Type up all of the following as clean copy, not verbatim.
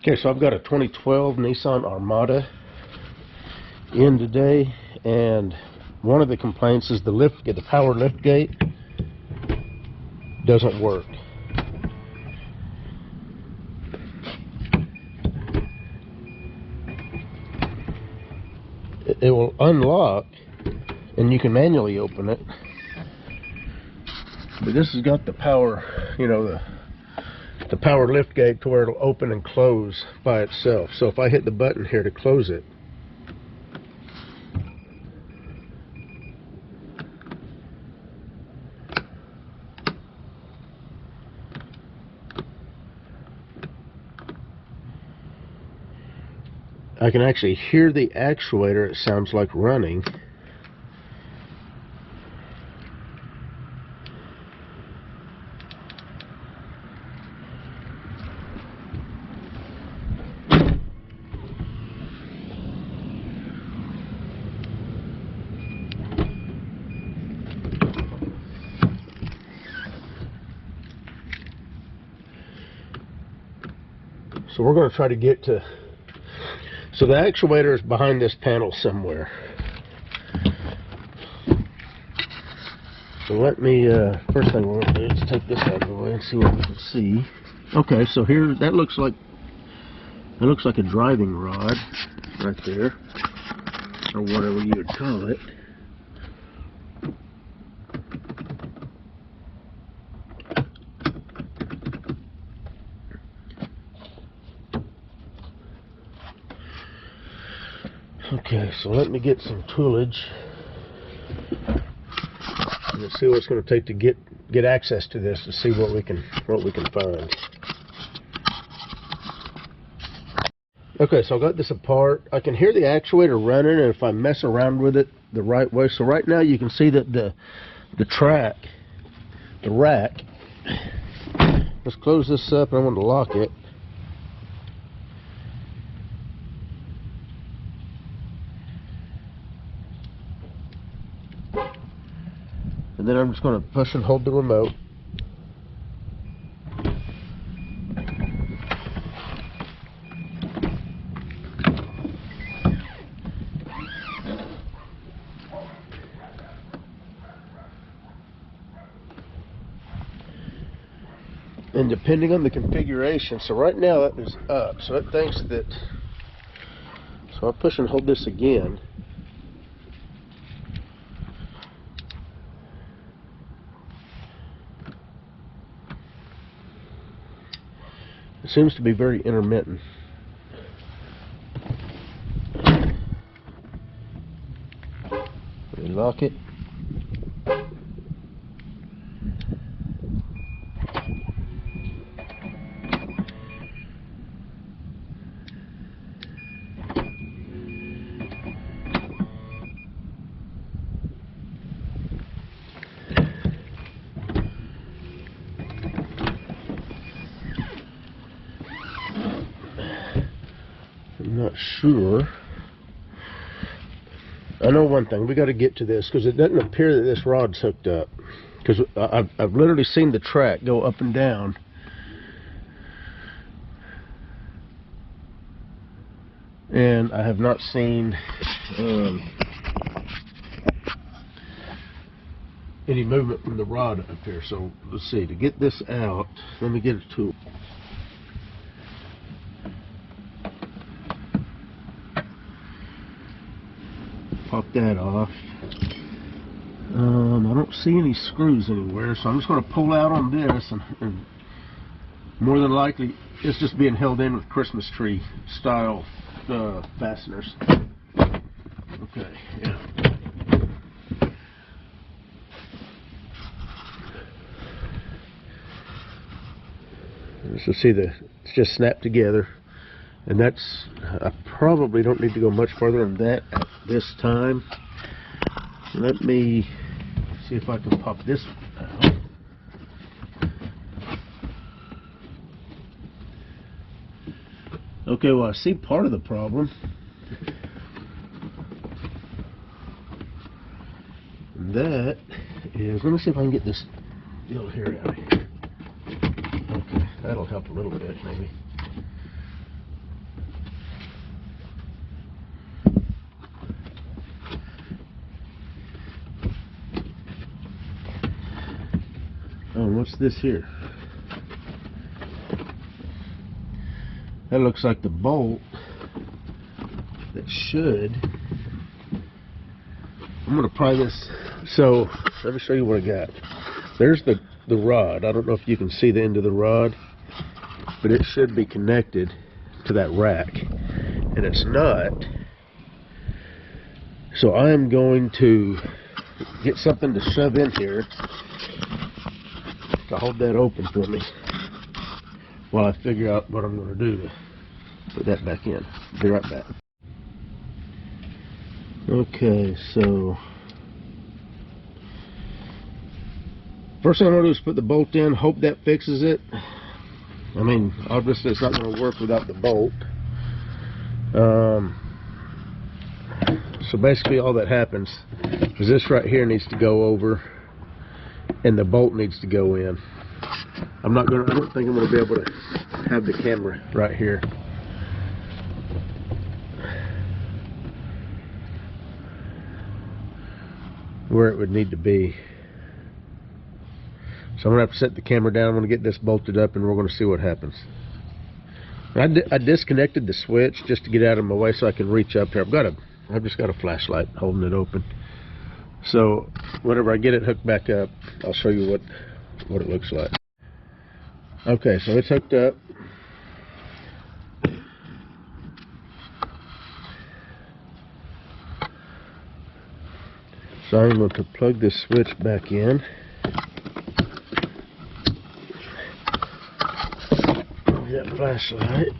Okay, so I've got a 2012 Nissan Armada in today, and one of the complaints is the liftgate, the power liftgate, doesn't work. It will unlock, and you can manually open it, but this has got the power, you know, the power liftgate to where it'll open and close by itself. So if I hit the button here to close it, I can actually hear the actuator. It sounds like running. So we're going to try to get to, so the actuator is behind this panel somewhere. So let me, first thing we're going to do is take this out of the way and see what we can see. Okay, so here, that looks like a driving rod right there, or whatever you would call it. Okay, so let me get some toolage. Let's see what it's going to take to get access to this, to see what we can find. Okay, so I got this apart. I can hear the actuator running, and if I mess around with it the right way. So right now you can see that the rack. Let's close this up, and I want to lock it. And then I'm just going to push and hold the remote. And depending on the configuration, so right now that is up, so it thinks that, so I'll push and hold this again. It seems to be very intermittent. Lock it. I'm not sure. I know one thing. We got to get to this because it doesn't appear that this rod's hooked up. Because I've literally seen the track go up and down. And I have not seen any movement from the rod up here. So let's see. To get this out, let me get a tool. Pop that off. I don't see any screws anywhere, so I'm just going to pull out on this, and more than likely it's just being held in with Christmas tree style fasteners. Okay, yeah. So see, it's just snapped together. And that's, I probably don't need to go much further than that at this time. Let me see if I can pop this out. Okay, well, I see part of the problem. And that is, let me see if I can get this deal here out of here. Okay, that'll help a little bit, maybe. this here. That looks like the bolt that should. I'm gonna pry this. So let me show you what I got. There's the rod. I don't know if you can see the end of the rod, but it should be connected to that rack, and it's not. So I'm going to get something to shove in here to hold that open for me while I figure out what I'm going to do to put that back in. Be right back. Okay, so first thing I'm going to do is put the bolt in, hope that fixes it. I mean, obviously it's not going to work without the bolt. So basically all that happens is this right here needs to go over and the bolt needs to go in. I don't think I'm going to be able to have the camera right here. Where it would need to be. So I'm going to have to set the camera down. I'm going to get this bolted up and we're going to see what happens. I disconnected the switch just to get out of my way so I can reach up here. I've just got a flashlight holding it open. So whenever I get it hooked back up, I'll show you what it looks like. Okay, so it's hooked up. So I'm going to plug this switch back in. That flashlight.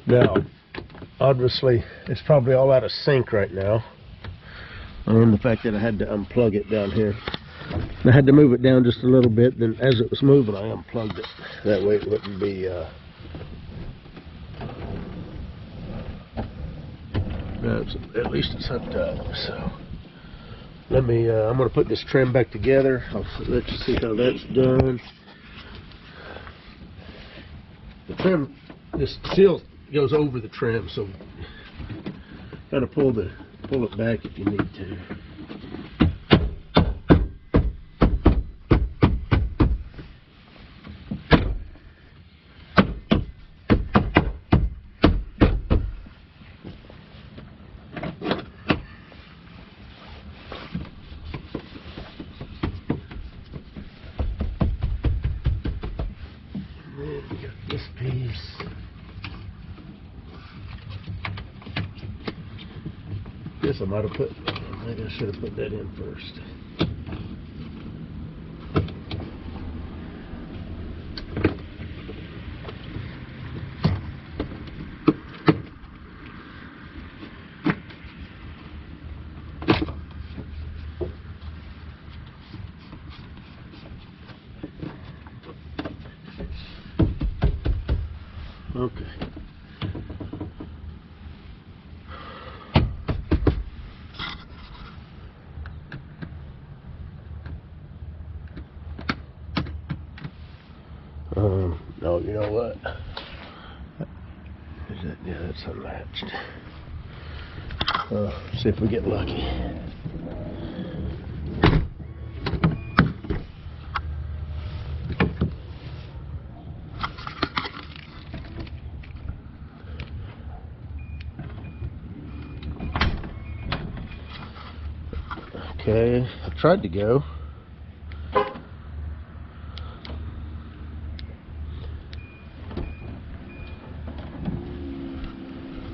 Now, obviously, it's probably all out of sync right now. And the fact that I had to unplug it down here. I had to move it down just a little bit, then as it was moving, I unplugged it. That way it wouldn't be, at least it's hooked up, so. Let me, I'm going to put this trim back together. I'll let you see how that's done. The trim, this seal goes over the trim, so kind of pull it back if you need to. This piece. Guess I might have maybe I should have put that in first. Okay. No, you know what? Is that, yeah, that's unlatched. See if we get lucky. Okay, I tried to go.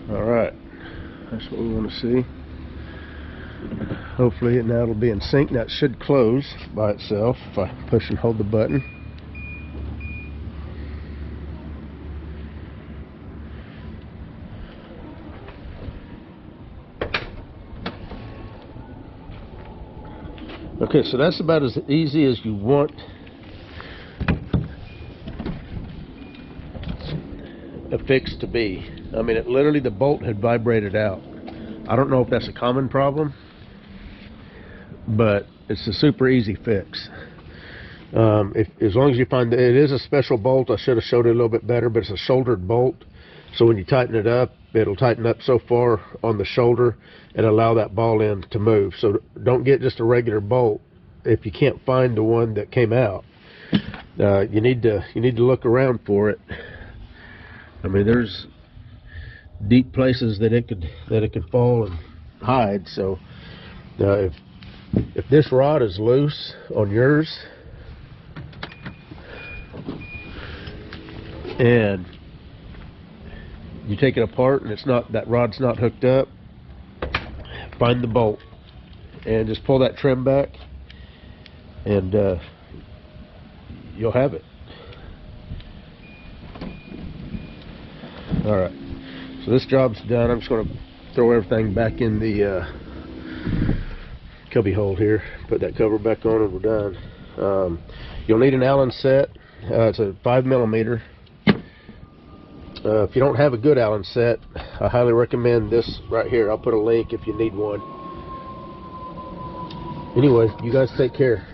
Alright, that's what we want to see. Hopefully now it'll be in sync. Now it should close by itself if I push and hold the button. Okay, so that's about as easy as you want a fix to be. I mean, it literally, the bolt had vibrated out. I don't know if that's a common problem, but it's a super easy fix. As long as you find that it is a special bolt, I should have showed it a little bit better, but it's a shouldered bolt. So when you tighten it up, it'll tighten up so far on the shoulder and allow that ball end to move. So don't get just a regular bolt if you can't find the one that came out. You need to look around for it. I mean, there's deep places that it could fall and hide. So if this rod is loose on yours and you take it apart and that rod's not hooked up, find the bolt and just pull that trim back, and you'll have it. All right, so this job's done. I'm just going to throw everything back in the cubby hole here, put that cover back on, and we're done. You'll need an Allen set. It's a 5mm. If you don't have a good Allen set, I highly recommend this right here. I'll put a link if you need one. Anyway, you guys take care.